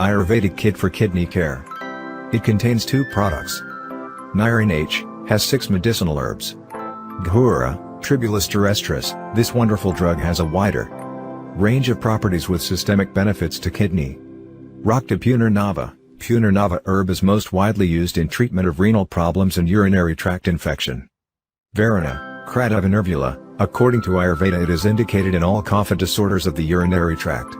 Ayurvedic Kit for Kidney Care. It contains 2 products. Nyrene H has 6 medicinal herbs. Ghura, Tribulus terrestris, this wonderful drug has a wider range of properties with systemic benefits to kidney. Rakta Punarnava, Punarnava herb is most widely used in treatment of renal problems and urinary tract infection. Varana, Krata nervula, according to Ayurveda it is indicated in all kapha disorders of the urinary tract.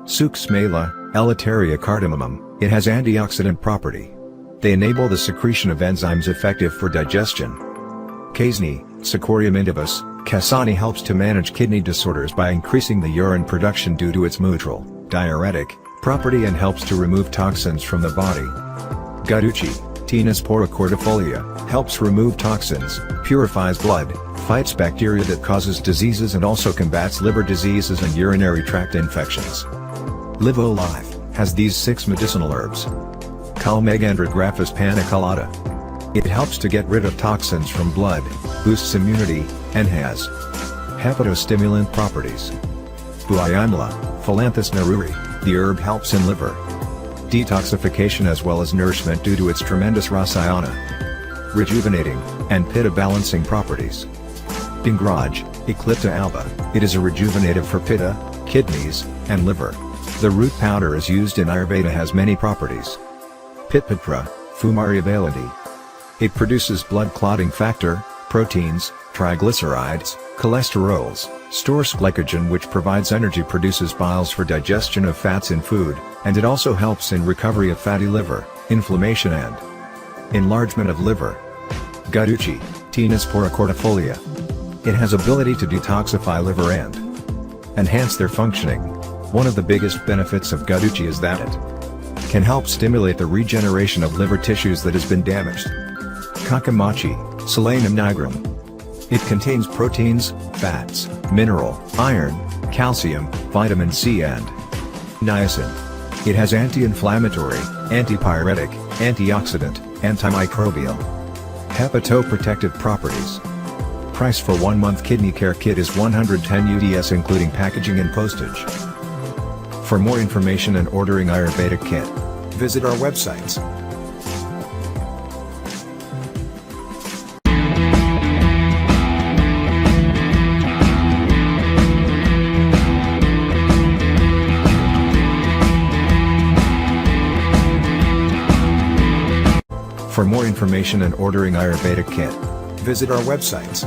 Suksmela, Elateria cardamomum, it has antioxidant property. They enable the secretion of enzymes effective for digestion. Kasni, Cichorium indivus, Kasani helps to manage kidney disorders by increasing the urine production due to its neutral, diuretic, property and helps to remove toxins from the body. Gaduchi, Tinus porocordifolia, helps remove toxins, purifies blood, fights bacteria that causes diseases and also combats liver diseases and urinary tract infections. Liv-O-Liv has these 6 medicinal herbs. Calmegandragraphis paniculata. It helps to get rid of toxins from blood, boosts immunity, and has hepatostimulant properties. Buayamla, Philanthus neruri, the herb helps in liver detoxification as well as nourishment due to its tremendous rasayana, rejuvenating, and pitta balancing properties. Dingraj, Eclipta alba, it is a rejuvenative for pitta, kidneys, and liver. The root powder is used in Ayurveda has many properties. Pitpatra, Fumariavalidi. It produces blood clotting factor, proteins, triglycerides, cholesterols, stores glycogen which provides energy, produces biles for digestion of fats in food, and it also helps in recovery of fatty liver, inflammation and enlargement of liver. Gaduchi, Tinus porocordifolia. It has ability to detoxify liver and enhance their functioning. One of the biggest benefits of Gaduchi is that it can help stimulate the regeneration of liver tissues that has been damaged. Kakamachi, Solanum nigrum. It contains proteins, fats, mineral, iron, calcium, vitamin C and niacin. It has anti-inflammatory, antipyretic, antioxidant, antimicrobial, hepatoprotective properties. Price for 1-month kidney care kit is 110 UDS including packaging and postage. For more information and ordering Ayurvedic Kit, visit our websites. For more information and ordering Ayurvedic Kit, visit our websites.